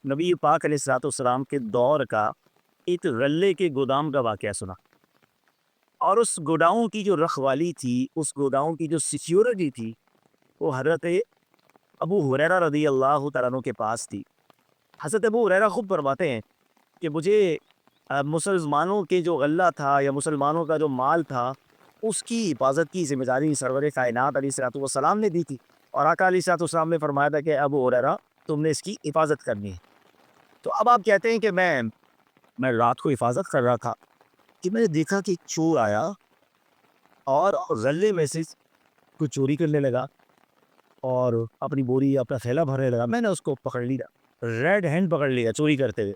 نبی پاک علیہ الصلوۃ والسلام کے دور کا ایک غلے کے گودام کا واقعہ سنا، اور اس گوداؤں کی جو رکھوالی تھی، اس گوداؤں کی جو سیکیورٹی تھی، وہ حضرت ابو ہریرہ رضی اللہ تعالیٰ عنہ کے پاس تھی۔ حضرت ابو ہریرہ خود فرماتے ہیں کہ مجھے مسلمانوں کے جو غلہ تھا یا مسلمانوں کا جو مال تھا، اس کی حفاظت کی ذمہ داری سرور کائنات علیہ الصلوۃ والسلام نے دی تھی، اور آقا علیہ الصلوۃ والسلام نے فرمایا تھا کہ ابو ہریرہ تم نے اس کی حفاظت کرنی ہے۔ تو اب آپ کہتے ہیں کہ میں رات کو حفاظت کر رہا تھا کہ میں نے دیکھا کہ ایک چور آیا اور غلے میں سے کچھ چوری کرنے لگا اور اپنی بوری اپنا تھیلا بھرنے لگا۔ میں نے اس کو پکڑ لیا، ریڈ ہینڈ پکڑ لیا چوری کرتے ہوئے،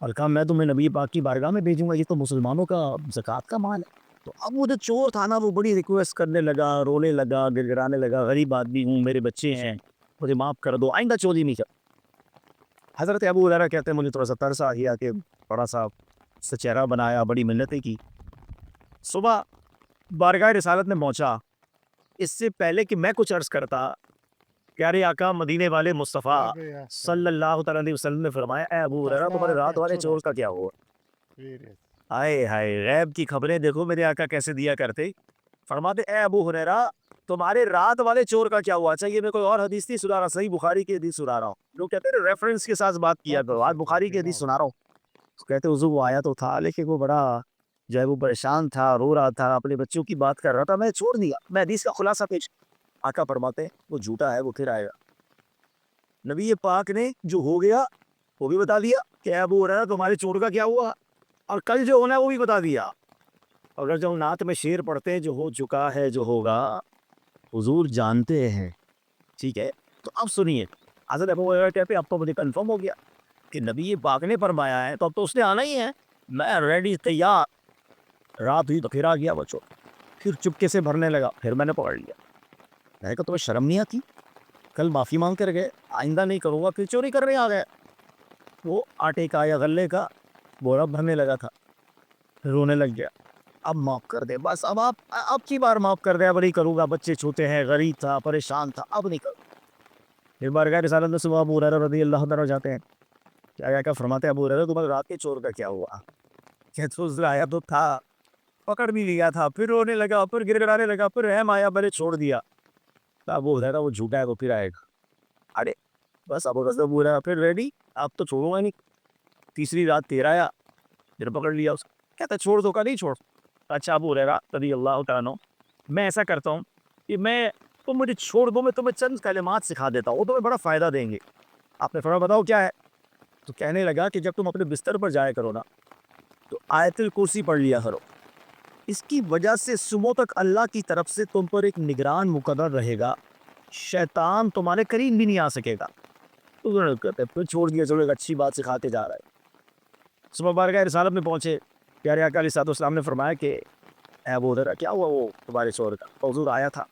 اور کہا میں تمہیں نبی پاک کی بارگاہ میں بھیجوں گا، یہ تو مسلمانوں کا زکوٰۃ کا مال ہے۔ تو اب وہ جو چور تھا نا، وہ بڑی ریکویسٹ کرنے لگا، رونے لگا، گر گرانے لگا، غریب آدمی ہوں، میرے بچے ہیں، مجھے معاف کر دو، آئندہ چوری نہیں کر۔ حضرت ابو ہریرہ کہتے ہیں مجھے تھوڑا سا ترس آ گیا کہ بڑا سا چہرہ بنایا، بڑی منتیں کی۔ صبح بارگاہ رسالت میں پہنچا، اس سے پہلے کہ میں کچھ عرض کرتا، پیارے آقا مدینے والے مصطفیٰ صلی اللہ تعالیٰ علیہ وسلم نے فرمایا اے ابو ہریرہ تمہارے رات والے چور کا کیا ہوا؟ ہائے ہائے، غیب کی خبریں دیکھو میرے آقا کیسے دیا کرتے۔ فرماتے اے ابو ہریرہ تمہارے رات والے چور کا کیا ہوا؟ اچھا یہ میں کوئی اور حدیث نہیں سنا رہا، صحیح بخاری کی حدیث سنا رہا ہوں۔ لوگ کہتے ہیں ریفرنس کے ساتھ بات کیا کرو، آج بخاری کی حدیث سنا رہا ہوں۔ کہتے حضور وہ آیا تو تھا، لیکن وہ بڑا جو ہے وہ پریشان تھا، رو رہا تھا، اپنے بچوں کی بات کر رہا تھا، میں چھوڑ دیا۔ میں حدیث کا خلاصہ پیش، آقا فرماتے ہیں وہ جھوٹا ہے، وہ پھر آئے گا۔ نبی پاک نے جو ہو گیا وہ بھی بتا دیا کہ اے ابو ہریرہ تمہارے چور کا کیا ہوا، اور کل جو ہونا ہے وہ بھی بتا دیا۔ اگر جو نعت میں شعر پڑھتے ہیں جو ہو چکا ہے جو ہوگا حضور جانتے ہیں، ٹھیک ہے؟ تو اب سنیے، حضرت ابو ہریرہ کہتے ہیں اب تو مجھے کنفرم ہو گیا کہ نبی پاک نے فرمایا ہے، تو اب تو اس نے آنا ہی ہے، میں ریڈی تیار۔ رات ہوئی تو پھر آ گیا وہ چور، پھر چپکے سے بھرنے لگا، پھر میں نے پکڑ لیا۔ میں نے کہا تمہیں شرم نہیں آتی؟ کل معافی مانگ کر گئے، آئندہ نہیں کروں گا، پھر چوری کرنے آ گئے۔ وہ آٹے کا یا غلے کا بورا بھرنے لگا تھا، رونے لگ گیا، اب معاف کر دے، بس اب کی بار معاف کر دے، اب نہیں کروں گا، بچے چھوٹے ہیں، غریب تھا، پریشان تھا، اب نہیں کروں۔ پھر بارگاہ رسالت میں صبح ابو ہریرہ رضی اللہ عنہ جاتے ہیں، کیا فرماتے ہیں ابو ہریرہ تمہارے رات کے چور کا کیا ہوا؟ کہتے حضور آیا تو تھا، پکڑ بھی لیا تھا، پھر رونے لگا، پھر گر گرانے لگا، پھر رحم آیا، میں نے چھوڑ دیا۔ ابو ہریرہ وہ جھوٹا ہے وہ پھر آئے گا۔ ارے بس ابو ہریرہ پھر ریڈی، اب تو چھوڑوں گا نہیں۔ تیسری رات پھر آیا، پھر پکڑ لیا اس کو، کہتا چھوڑ دو کا نہیں چھوڑ۔ اچھا ابو ہریرہ رضی اللہ تعالیٰ عنہ، میں ایسا کرتا ہوں کہ تم مجھے چھوڑ دو، میں تمہیں چند کلمات سکھا دیتا ہوں، وہ تمہیں بڑا فائدہ دیں گے۔ آپ نے فرمایا بتاؤ کیا ہے؟ تو کہنے لگا کہ جب تم اپنے بستر پر جایا کرو نا تو آیت الکرسی پڑھ لیا کرو، اس کی وجہ سے صبح تک اللہ کی طرف سے تم پر ایک نگران مقرر رہے گا، شیطان تمہارے قریب بھی نہیں آ سکے گا۔ تو کہتے پھر چھوڑ دیا، چلو ایک اچھی بات سکھا کے جا رہا ہے۔ صبح بارگاہ رسالت میں پہنچے، پیارے آقا علیہ الصلوۃ والسلام نے فرمایا کہ اے ابو ہریرہ کیا ہوا وہ تمہارے چور کا؟ حضور آیا تھا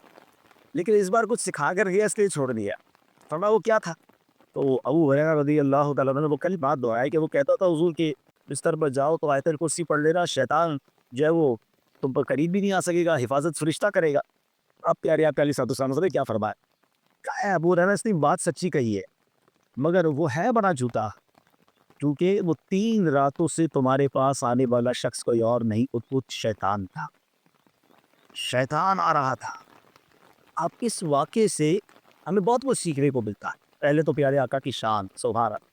لیکن اس بار کچھ سکھا کر گیا، اس لیے چھوڑ دیا۔ فرمایا وہ کیا تھا؟ تو ابو ہریرہ رضی اللہ تعالیٰ عنہ نے وہ کل بات دہرائی کہ وہ کہتا تھا حضور کے بستر پر جاؤ تو آیت الکرسی پڑھ لینا، شیطان جو ہے وہ تم پر قریب بھی نہیں آ سکے گا، حفاظت فرشتہ کرے گا۔ اب پیارے آقا علیہ الصلوۃ والسلام نے کیا فرمایا؟ کہا اے ابو ہریرہ اس نے بات سچی کہی ہے، مگر وہ ہے بڑا جھوٹا، کیونکہ وہ 3 راتوں سے تمہارے پاس آنے والا شخص کوئی اور نہیں، وہ شیطان تھا، شیطان آ رہا تھا۔ اب اس واقعے سے ہمیں بہت کچھ سیکھنے کو ملتا ہے۔ پہلے تو پیارے آقا کی شان، سبحان اللہ،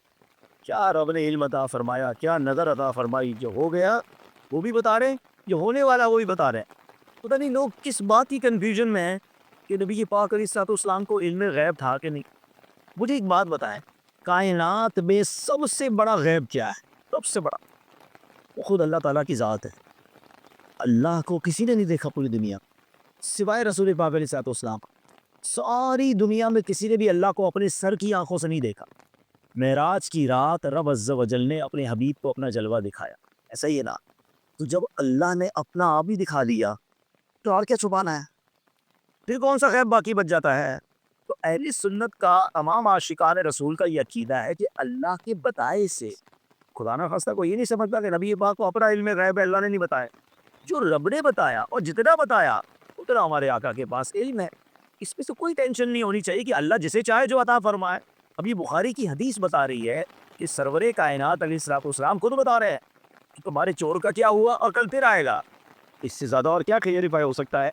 کیا رب نے علم عطا فرمایا، کیا نظر عطا فرمائی، جو ہو گیا وہ بھی بتا رہے ہیں، جو ہونے والا وہ بھی بتا رہے ہیں۔ پتہ نہیں لوگ کس بات کی کنفیوژن میں ہیں کہ نبی پاک علیہ الصلوۃ والسلام کو علم غیب تھا کہ نہیں۔ مجھے ایک بات بتائیں، کائنات میں سب سے بڑا غیب کیا ہے؟ سب سے بڑا وہ خود اللہ تعالیٰ کی ذات ہے۔ اللہ کو کسی نے نہیں دیکھا پوری دنیا سوائے رسول پاک علیہ الصلوۃ والسلام۔ ساری دنیا میں کسی نے بھی اللہ کو اپنے سر کی آنکھوں سے نہیں دیکھا۔ معراج کی رات رب عز و جل نے اپنے حبیب کو اپنا جلوہ دکھایا، ایسا ہی ہے نا؟ تو جب اللہ نے اپنا آپ ہی دکھا دیا تو اور کیا چھپانا ہے؟ پھر کون سا غیب باقی بچ جاتا ہے؟ تو اہل سنت کا، تمام عاشقان رسول کا یہ عقیدہ ہے کہ اللہ کے بتائے سے، خدا نہ خواستہ کوئی یہ نہیں سمجھتا کہ نبی پاک کو اپنا علم غیب ہے، اللہ نے نہیں بتایا۔ جو رب نے بتایا اور جتنا بتایا اتنا ہمارے آقا کے پاس علم ہے۔ اس میں سے کوئی ٹینشن نہیں ہونی چاہیے کہ اللہ جسے چاہے جو عطا فرمائے۔ اب یہ بخاری کی حدیث بتا رہی ہے کہ سرور کائنات علیہ الصلوۃ والسلام خود بتا رہے ہیں کہ تمہارے چور کا کیا ہوا اور کل پھر آئے گا. اس سے زیادہ اور کیا کلیئریفائی ہو سکتا ہے؟